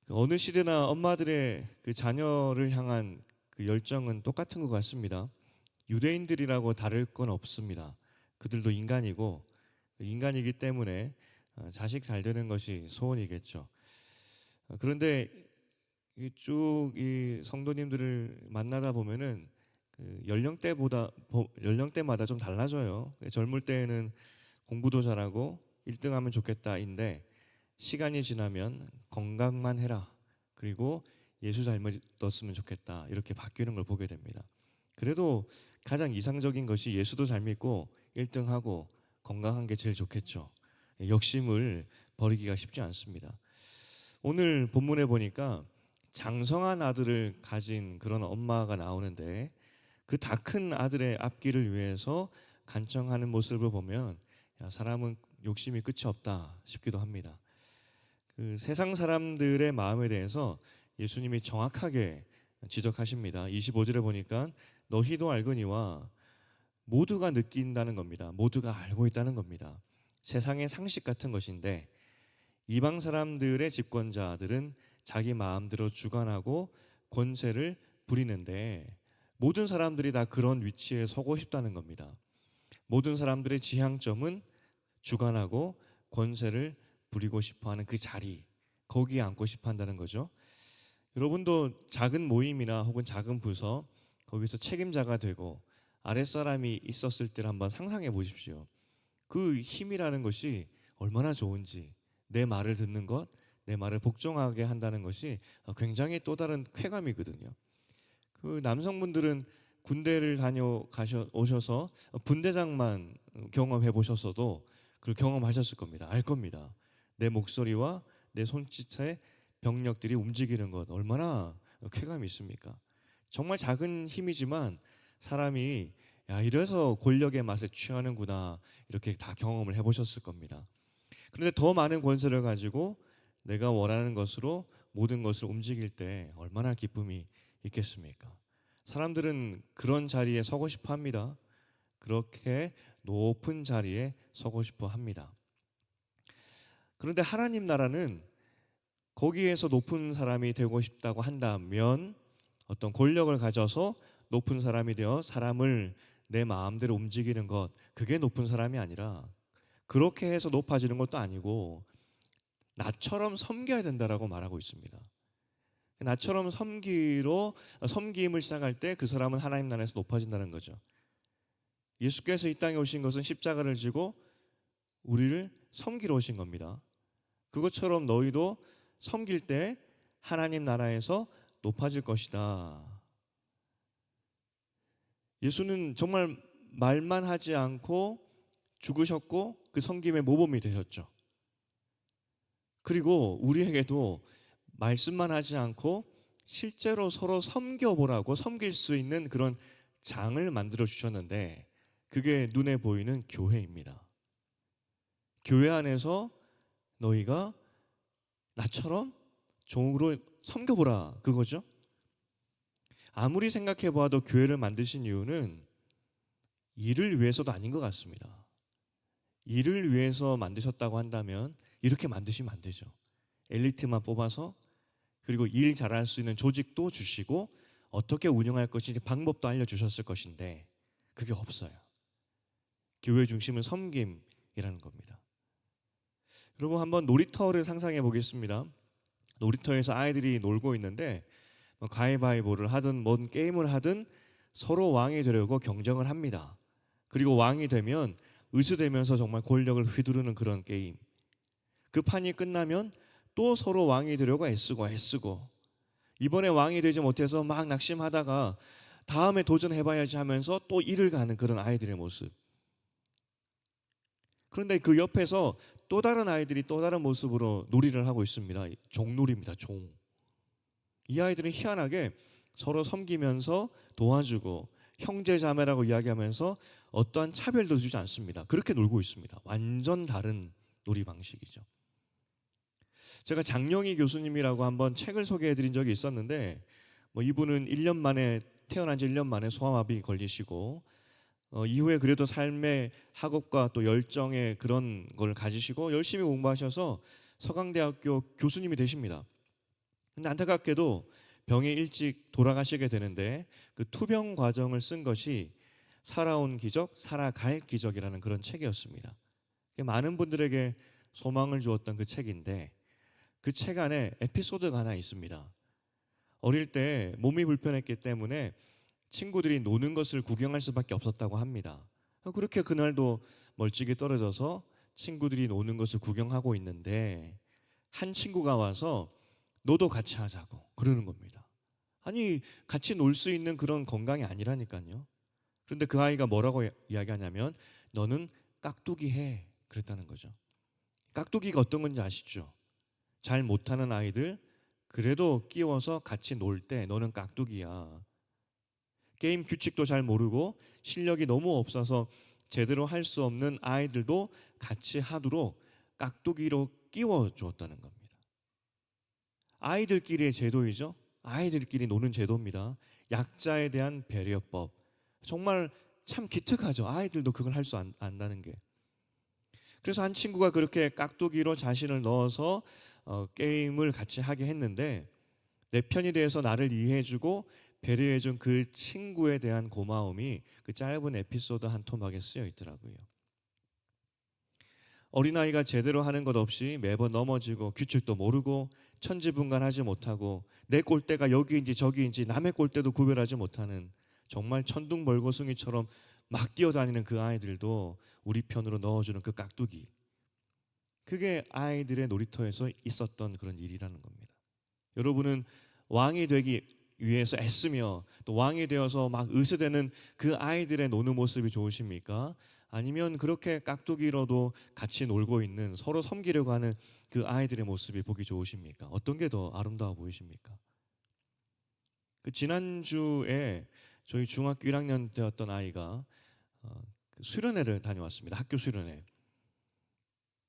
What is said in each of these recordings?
어느 시대나 엄마들의 그 자녀를 향한 그 열정은 똑같은 것 같습니다. 유대인들이라고 다를 건 없습니다. 그들도 인간이고 인간이기 때문에 자식 잘 되는 것이 소원이겠죠. 그런데 쭉 이 성도님들을 만나다 보면은 그 연령대마다 좀 달라져요. 젊을 때에는 공부도 잘하고 1등하면 좋겠다인데 시간이 지나면 건강만 해라. 그리고 예수 잘 믿었으면 좋겠다. 이렇게 바뀌는 걸 보게 됩니다. 그래도 가장 이상적인 것이 예수도 잘 믿고 1등하고 건강한 게 제일 좋겠죠. 욕심을 버리기가 쉽지 않습니다. 오늘 본문에 보니까 장성한 아들을 가진 그런 엄마가 나오는데 그 다 큰 아들의 앞길을 위해서 간청하는 모습을 보면 사람은 욕심이 끝이 없다 싶기도 합니다. 그 세상 사람들의 마음에 대해서 예수님이 정확하게 지적하십니다. 25절에 보니까 너희도 알거니와 모두가 느낀다는 겁니다. 모두가 알고 있다는 겁니다. 세상의 상식 같은 것인데 이방 사람들의 집권자들은 자기 마음대로 주관하고 권세를 부리는데 모든 사람들이 다 그런 위치에 서고 싶다는 겁니다. 모든 사람들의 지향점은 주관하고 권세를 부리고 싶어하는 그 자리, 거기에 앉고 싶어 한다는 거죠. 여러분도 작은 모임이나 혹은 작은 부서 거기서 책임자가 되고 아랫사람이 있었을 때를 한번 상상해 보십시오. 그 힘이라는 것이 얼마나 좋은지, 내 말을 듣는 것, 내 말을 복종하게 한다는 것이 굉장히 또 다른 쾌감이거든요. 그 남성분들은 군대를 오셔서 분대장만 경험해 보셨어도 그 경험하셨을 겁니다. 알 겁니다. 내 목소리와 내 손짓에 병력들이 움직이는 것 얼마나 쾌감이 있습니까? 정말 작은 힘이지만 사람이 야, 이래서 권력의 맛에 취하는구나 이렇게 다 경험을 해보셨을 겁니다. 그런데 더 많은 권세를 가지고 내가 원하는 것으로 모든 것을 움직일 때 얼마나 기쁨이 있겠습니까? 사람들은 그런 자리에 서고 싶어 합니다. 그렇게 높은 자리에 서고 싶어 합니다. 그런데 하나님 나라는 거기에서 높은 사람이 되고 싶다고 한다면 어떤 권력을 가져서 높은 사람이 되어 사람을 내 마음대로 움직이는 것, 그게 높은 사람이 아니라 그렇게 해서 높아지는 것도 아니고 나처럼 섬겨야 된다라고 말하고 있습니다. 나처럼 섬김을 시작할 때 그 사람은 하나님 나라에서 높아진다는 거죠. 예수께서 이 땅에 오신 것은 십자가를 지고 우리를 섬기러 오신 겁니다. 그것처럼 너희도 섬길 때 하나님 나라에서 높아질 것이다. 예수는 정말 말만 하지 않고 죽으셨고 그 섬김의 모범이 되셨죠. 그리고 우리에게도 말씀만 하지 않고 실제로 서로 섬겨보라고 섬길 수 있는 그런 장을 만들어 주셨는데 그게 눈에 보이는 교회입니다. 교회 안에서 너희가 나처럼 종으로 섬겨보라 그거죠. 아무리 생각해 보아도 교회를 만드신 이유는 일을 위해서도 아닌 것 같습니다. 일을 위해서 만드셨다고 한다면 이렇게 만드시면 안 되죠. 엘리트만 뽑아서 그리고 일 잘할 수 있는 조직도 주시고 어떻게 운영할 것인지 방법도 알려주셨을 것인데 그게 없어요. 교회 중심은 섬김이라는 겁니다. 여러분 한번 놀이터를 상상해 보겠습니다. 놀이터에서 아이들이 놀고 있는데 가위바위보를 하든 뭔 게임을 하든 서로 왕이 되려고 경쟁을 합니다. 그리고 왕이 되면 의수되면서 정말 권력을 휘두르는 그런 게임. 그 판이 끝나면 또 서로 왕이 되려고 애쓰고 이번에 왕이 되지 못해서 막 낙심하다가 다음에 도전해봐야지 하면서 또 일을 가는 그런 아이들의 모습. 그런데 그 옆에서 또 다른 아이들이 또 다른 모습으로 놀이를 하고 있습니다. 종놀이입니다. 종. 이 아이들은 희한하게 서로 섬기면서 도와주고 형제 자매라고 이야기하면서 어떠한 차별도 주지 않습니다. 그렇게 놀고 있습니다. 완전 다른 놀이 방식이죠. 제가 장영희 교수님이라고 한번 책을 소개해 드린 적이 있었는데 이분은 태어난 지 1년 만에 소아마비 걸리시고 이후에 그래도 삶의 학업과 또 열정의 그런 걸 가지시고 열심히 공부하셔서 서강대학교 교수님이 되십니다. 근데 안타깝게도 병에 일찍 돌아가시게 되는데 그 투병 과정을 쓴 것이 살아온 기적, 살아갈 기적이라는 그런 책이었습니다. 많은 분들에게 소망을 주었던 그 책인데 그 책 안에 에피소드가 하나 있습니다. 어릴 때 몸이 불편했기 때문에 친구들이 노는 것을 구경할 수밖에 없었다고 합니다. 그렇게 그날도 멀찍이 떨어져서 친구들이 노는 것을 구경하고 있는데 한 친구가 와서 너도 같이 하자고 그러는 겁니다. 아니, 같이 놀 수 있는 그런 건강이 아니라니까요. 그런데 그 아이가 뭐라고 이야기하냐면 너는 깍두기 해 그랬다는 거죠. 깍두기가 어떤 건지 아시죠? 잘 못하는 아이들 그래도 끼워서 같이 놀 때 너는 깍두기야. 게임 규칙도 잘 모르고 실력이 너무 없어서 제대로 할 수 없는 아이들도 같이 하도록 깍두기로 끼워 주었다는 겁니다. 아이들끼리의 제도이죠. 아이들끼리 노는 제도입니다. 약자에 대한 배려법. 정말 참 기특하죠. 아이들도 그걸 할 수 안다는 게. 그래서 한 친구가 그렇게 깍두기로 자신을 넣어서 게임을 같이 하게 했는데 내 편이 돼서 나를 이해해주고 배려해준 그 친구에 대한 고마움이 그 짧은 에피소드 한 토막에 쓰여 있더라고요. 어린아이가 제대로 하는 것 없이 매번 넘어지고 규칙도 모르고 천지분간하지 못하고 내 꼴대가 여기인지 저기인지 남의 꼴대도 구별하지 못하는 정말 천둥벌거숭이처럼 막 뛰어다니는 그 아이들도 우리 편으로 넣어주는 그 깍두기, 그게 아이들의 놀이터에서 있었던 그런 일이라는 겁니다. 여러분은 왕이 되기 위해서 애쓰며 또 왕이 되어서 막 의스대는 그 아이들의 노는 모습이 좋으십니까? 아니면 그렇게 깍두기로도 같이 놀고 있는 서로 섬기려고 하는 그 아이들의 모습이 보기 좋으십니까? 어떤 게 더 아름다워 보이십니까? 그 지난주에 저희 중학교 1학년 때였던 아이가 수련회를 다녀왔습니다. 학교 수련회.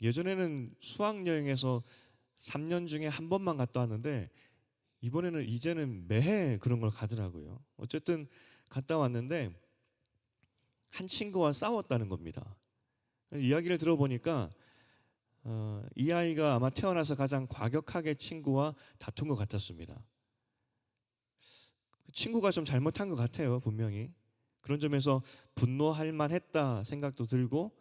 예전에는 수학여행에서 3년 중에 한 번만 갔다 왔는데 이제는 매해 그런 걸 가더라고요. 어쨌든 갔다 왔는데 한 친구와 싸웠다는 겁니다. 이야기를 들어보니까 이 아이가 아마 태어나서 가장 과격하게 친구와 다툰 것 같았습니다. 친구가 좀 잘못한 것 같아요, 분명히. 그런 점에서 분노할 만했다 생각도 들고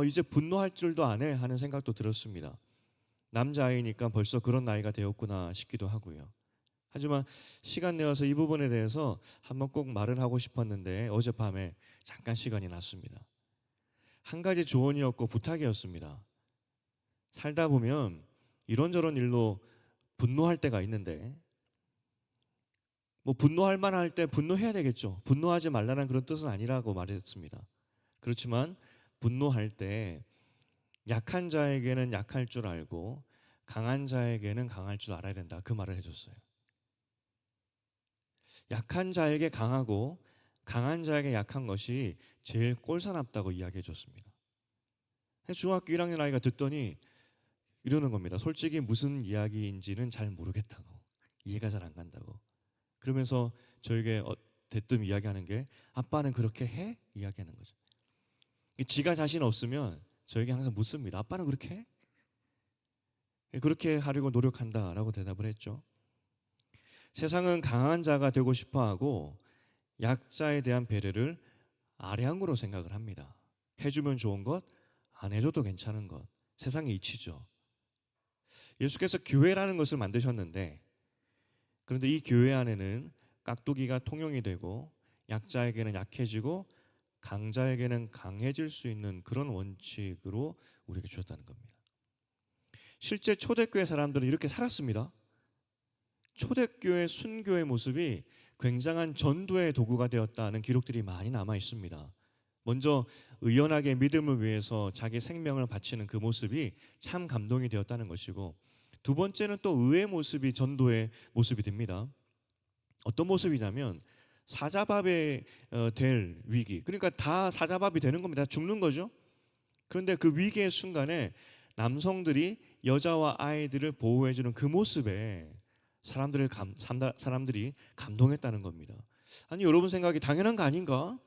이제 분노할 줄도 아네 하는 생각도 들었습니다. 남자아이니까 벌써 그런 나이가 되었구나 싶기도 하고요. 하지만 시간 내어서 이 부분에 대해서 한번 꼭 말을 하고 싶었는데 어젯밤에 잠깐 시간이 났습니다. 한 가지 조언이었고 부탁이었습니다. 살다 보면 이런저런 일로 분노할 때가 있는데 뭐 분노할 만할 때 분노해야 되겠죠. 분노하지 말라는 그런 뜻은 아니라고 말했습니다. 그렇지만 분노할 때 약한 자에게는 약할 줄 알고 강한 자에게는 강할 줄 알아야 된다. 그 말을 해줬어요. 약한 자에게 강하고 강한 자에게 약한 것이 제일 꼴사납다고 이야기해 줬습니다. 중학교 1학년 아이가 듣더니 이러는 겁니다. 솔직히 무슨 이야기인지는 잘 모르겠다고. 이해가 잘 안 간다고. 그러면서 저에게 대뜸 이야기하는 게 아빠는 그렇게 해? 이야기하는 거죠. 지가 자신 없으면 저에게 항상 묻습니다. 아빠는 그렇게 해? 그렇게 하려고 노력한다라고 대답을 했죠. 세상은 강한 자가 되고 싶어하고 약자에 대한 배려를 아량으로 생각을 합니다. 해주면 좋은 것, 안 해줘도 괜찮은 것. 세상의 이치죠. 예수께서 교회라는 것을 만드셨는데 그런데 이 교회 안에는 깍두기가 통용이 되고 약자에게는 약해지고 강자에게는 강해질 수 있는 그런 원칙으로 우리에게 주셨다는 겁니다. 실제 초대교회 사람들은 이렇게 살았습니다. 초대교회 순교의 모습이 굉장한 전도의 도구가 되었다는 기록들이 많이 남아 있습니다. 먼저 의연하게 믿음을 위해서 자기 생명을 바치는 그 모습이 참 감동이 되었다는 것이고 두 번째는 또 의의 모습이 전도의 모습이 됩니다. 어떤 모습이냐면 사자밥에 될 위기, 그러니까 다 사자밥이 되는 겁니다. 죽는 거죠. 그런데 그 위기의 순간에 남성들이 여자와 아이들을 보호해주는 그 모습에 사람들이 감동했다는 겁니다. 아니 여러분 생각이 당연한 거 아닌가?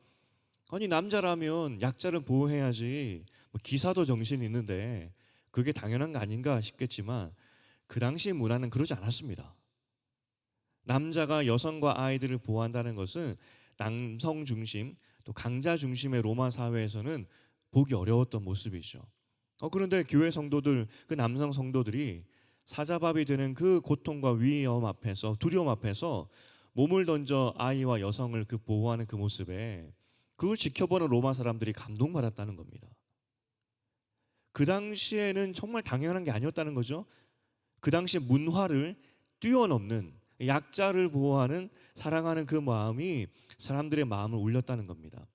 아니 남자라면 약자를 보호해야지 뭐 기사도 정신이 있는데 그게 당연한 거 아닌가 싶겠지만 그 당시 문화는 그러지 않았습니다. 남자가 여성과 아이들을 보호한다는 것은 남성 중심 또 강자 중심의 로마 사회에서는 보기 어려웠던 모습이죠. 그런데 교회 성도들, 그 남성 성도들이 사자밥이 되는 그 고통과 위험 앞에서, 두려움 앞에서 몸을 던져 아이와 여성을 그 보호하는 그 모습에 그걸 지켜보는 로마 사람들이 감동받았다는 겁니다. 그 당시에는 정말 당연한 게 아니었다는 거죠. 그 당시 문화를 뛰어넘는, 약자를 보호하는, 사랑하는 그 마음이 사람들의 마음을 울렸다는 겁니다.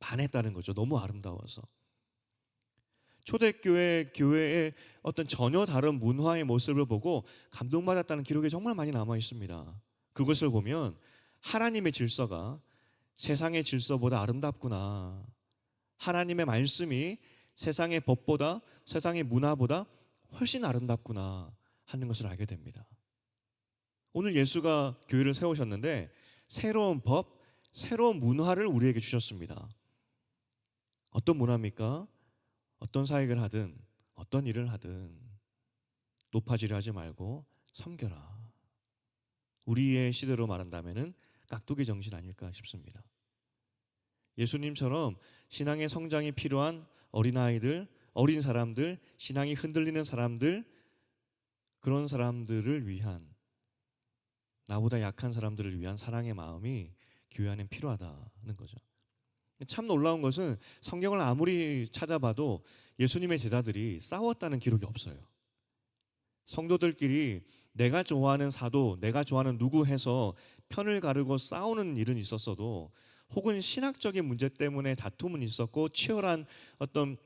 반했다는 거죠. 너무 아름다워서. 초대교회 교회의 어떤 전혀 다른 문화의 모습을 보고 감동받았다는 기록이 정말 많이 남아 있습니다. 그것을 보면 하나님의 질서가 세상의 질서보다 아름답구나. 하나님의 말씀이 세상의 법보다, 세상의 문화보다 훨씬 아름답구나 하는 것을 알게 됩니다. 오늘 예수가 교회를 세우셨는데 새로운 법, 새로운 문화를 우리에게 주셨습니다. 어떤 문화입니까? 어떤 사역을 하든 어떤 일을 하든 높아지려 하지 말고 섬겨라. 우리의 시대로 말한다면은 깍두기 정신 아닐까 싶습니다. 예수님처럼 신앙의 성장이 필요한 어린아이들, 어린 사람들, 신앙이 흔들리는 사람들, 그런 사람들을 위한, 나보다 약한 사람들을 위한 사랑의 마음이 교회 안에 필요하다는 거죠. 참 놀라운 것은 성경을 아무리 찾아봐도 예수님의 제자들이 싸웠다는 기록이 없어요. 성도들끼리 내가 좋아하는 사도, 내가 좋아하는 누구 해서 편을 가르고 싸우는 일은 있었어도, 혹은 신학적인 문제 때문에 다툼은 있었고 치열한 어떤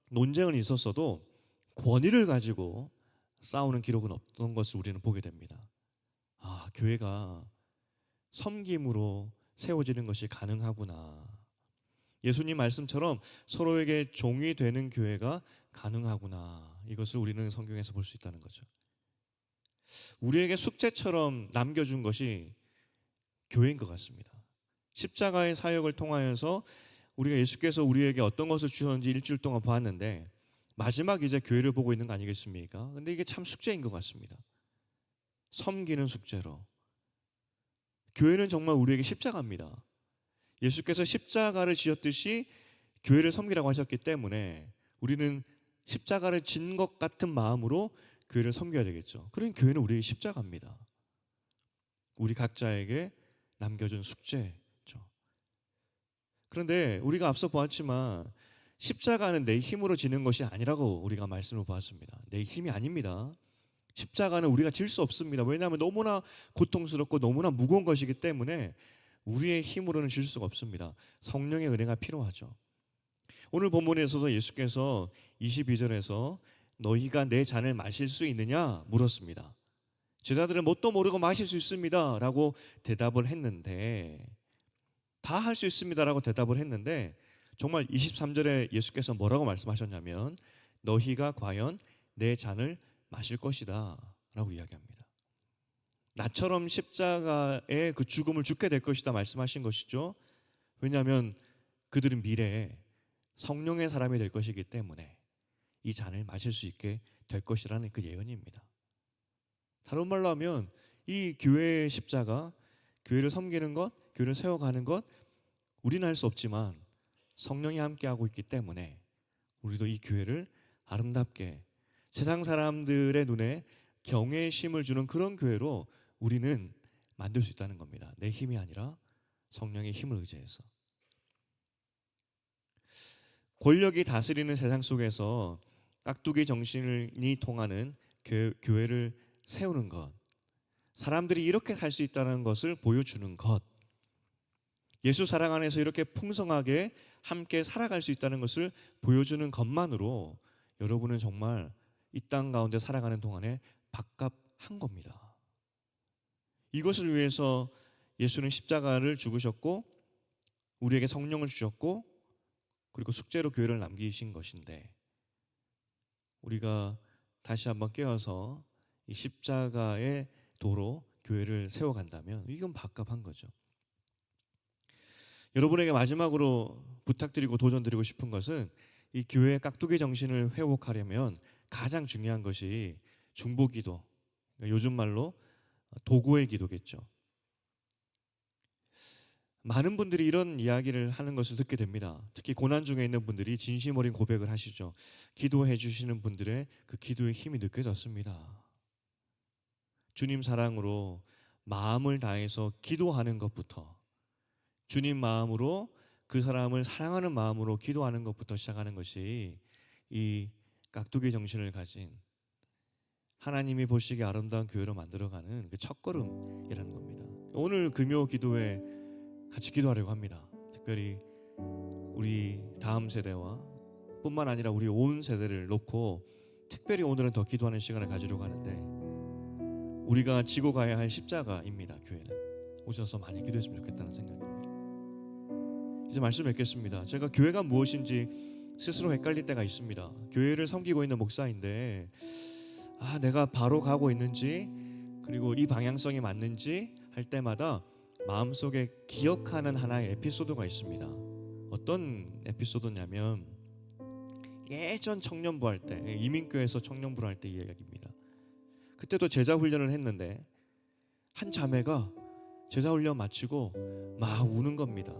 논쟁은 있었어도 권위를 가지고 싸우는 기록은 없던 것을 우리는 보게 됩니다. 교회가 섬김으로 세워지는 것이 가능하구나. 예수님 말씀처럼 서로에게 종이 되는 교회가 가능하구나. 이것을 우리는 성경에서 볼 수 있다는 거죠. 우리에게 숙제처럼 남겨준 것이 교회인 것 같습니다. 십자가의 사역을 통하여서 우리가 예수께서 우리에게 어떤 것을 주셨는지 일주일 동안 보았는데 마지막 이제 교회를 보고 있는 거 아니겠습니까? 근데 이게 참 숙제인 것 같습니다. 섬기는 숙제로. 교회는 정말 우리에게 십자가입니다. 예수께서 십자가를 지었듯이 교회를 섬기라고 하셨기 때문에 우리는 십자가를 진 것 같은 마음으로 교회를 섬겨야 되겠죠. 그러니 교회는 우리에게 십자가입니다. 우리 각자에게 남겨준 숙제죠. 그런데 우리가 앞서 보았지만 십자가는 내 힘으로 지는 것이 아니라고 우리가 말씀을 보았습니다. 내 힘이 아닙니다. 십자가는 우리가 질 수 없습니다. 왜냐하면 너무나 고통스럽고 너무나 무거운 것이기 때문에 우리의 힘으로는 질 수가 없습니다. 성령의 은혜가 필요하죠. 오늘 본문에서도 예수께서 22절에서 너희가 내 잔을 마실 수 있느냐 물었습니다. 제자들은 뭣도 모르고 마실 수 있습니다 라고 대답을 했는데, 다 할 수 있습니다 라고 대답을 했는데, 정말 23절에 예수께서 뭐라고 말씀하셨냐면 너희가 과연 내 잔을 마실 것이다 라고 이야기합니다. 나처럼 십자가의 그 죽음을 죽게 될 것이다 말씀하신 것이죠. 왜냐하면 그들은 미래에 성령의 사람이 될 것이기 때문에 이 잔을 마실 수 있게 될 것이라는 그 예언입니다. 다른 말로 하면 이 교회의 십자가, 교회를 섬기는 것, 교회를 세워가는 것, 우리는 할 수 없지만 성령이 함께하고 있기 때문에 우리도 이 교회를 아름답게 세상 사람들의 눈에 경외심을 주는 그런 교회로 우리는 만들 수 있다는 겁니다. 내 힘이 아니라 성령의 힘을 의지해서. 권력이 다스리는 세상 속에서 깍두기 정신이 통하는 교회를 세우는 것, 사람들이 이렇게 살 수 있다는 것을 보여주는 것, 예수 사랑 안에서 이렇게 풍성하게 함께 살아갈 수 있다는 것을 보여주는 것만으로 여러분은 정말 이 땅 가운데 살아가는 동안에 밥값한 겁니다. 이것을 위해서 예수는 십자가를 죽으셨고 우리에게 성령을 주셨고 그리고 숙제로 교회를 남기신 것인데, 우리가 다시 한번 깨어서 이 십자가의 도로 교회를 세워간다면 이건 밥값한 거죠. 여러분에게 마지막으로 부탁드리고 도전드리고 싶은 것은 이 교회의 깍두기 정신을 회복하려면 가장 중요한 것이 중보기도, 요즘 말로 도구의 기도겠죠. 많은 분들이 이런 이야기를 하는 것을 듣게 됩니다. 특히 고난 중에 있는 분들이 진심 어린 고백을 하시죠. 기도해 주시는 분들의 그 기도의 힘이 느껴졌습니다. 주님 사랑으로 마음을 다해서 기도하는 것부터, 주님 마음으로 그 사람을 사랑하는 마음으로 기도하는 것부터 시작하는 것이 이 깍두기 정신을 가진 하나님이 보시기에 아름다운 교회로 만들어가는 그 첫걸음이라는 겁니다. 오늘 금요 기도회 같이 기도하려고 합니다. 특별히 우리 다음 세대와 뿐만 아니라 우리 온 세대를 놓고 특별히 오늘은 더 기도하는 시간을 가지려고 하는데, 우리가 지고 가야 할 십자가입니다. 교회는 오셔서 많이 기도했으면 좋겠다는 생각입니다. 이제 말씀 맺겠습니다. 제가 교회가 무엇인지 스스로 헷갈릴 때가 있습니다. 교회를 섬기고 있는 목사인데 내가 바로 가고 있는지, 그리고 이 방향성이 맞는지 할 때마다 마음속에 기억하는 하나의 에피소드가 있습니다. 어떤 에피소드냐면, 예전 청년부 할 때, 이민교회에서 청년부를 할 때 이야기입니다. 그때도 제자 훈련을 했는데 한 자매가 제자 훈련 마치고 막 우는 겁니다.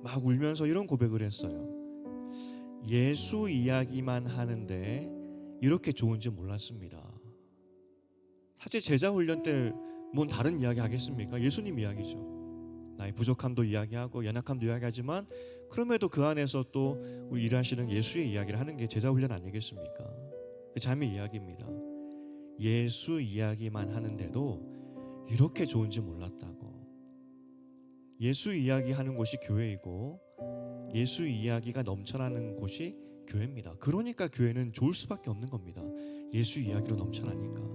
막 울면서 이런 고백을 했어요. 예수 이야기만 하는데 이렇게 좋은지 몰랐습니다. 사실 제자 훈련 때 뭔 다른 이야기 하겠습니까? 예수님 이야기죠. 나의 부족함도 이야기하고 연약함도 이야기하지만, 그럼에도 그 안에서 또 우리 일하시는 예수의 이야기를 하는 게 제자 훈련 아니겠습니까? 그 자매 이야기입니다. 예수 이야기만 하는데도 이렇게 좋은지 몰랐다고. 예수 이야기하는 곳이 교회이고 예수 이야기가 넘쳐나는 곳이 교회입니다. 그러니까 교회는 좋을 수밖에 없는 겁니다. 예수 이야기로 넘쳐나니까.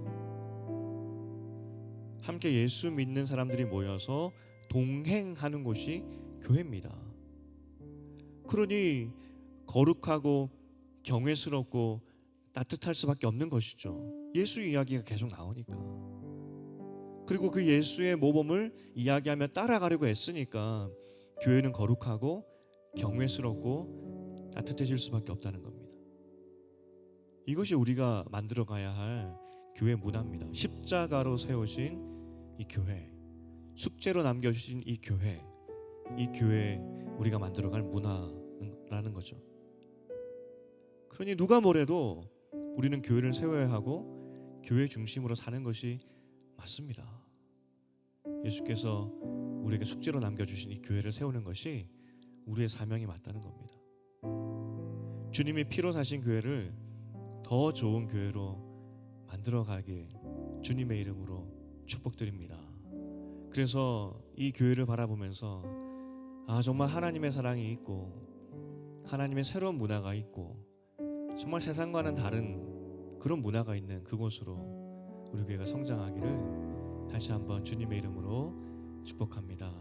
함께 예수 믿는 사람들이 모여서 동행하는 곳이 교회입니다. 그러니 거룩하고 경외스럽고 따뜻할 수밖에 없는 것이죠. 예수 이야기가 계속 나오니까. 그리고 그 예수의 모범을 이야기하며 따라가려고 애쓰니까 교회는 거룩하고 경외스럽고 따뜻해질 수밖에 없다는 겁니다. 이것이 우리가 만들어가야 할 교회 문화입니다. 십자가로 세우신 이 교회, 숙제로 남겨주신 이 교회 우리가 만들어갈 문화라는 거죠. 그러니 누가 뭐래도 우리는 교회를 세워야 하고 교회 중심으로 사는 것이 맞습니다. 예수께서 우리에게 숙제로 남겨주신 이 교회를 세우는 것이 우리의 사명이 맞다는 겁니다. 주님이 피로 사신 교회를 더 좋은 교회로 만들어가길 주님의 이름으로 축복드립니다. 그래서 이 교회를 바라보면서 정말 하나님의 사랑이 있고 하나님의 새로운 문화가 있고 정말 세상과는 다른 그런 문화가 있는 그곳으로 우리 교회가 성장하기를 다시 한번 주님의 이름으로 축복합니다.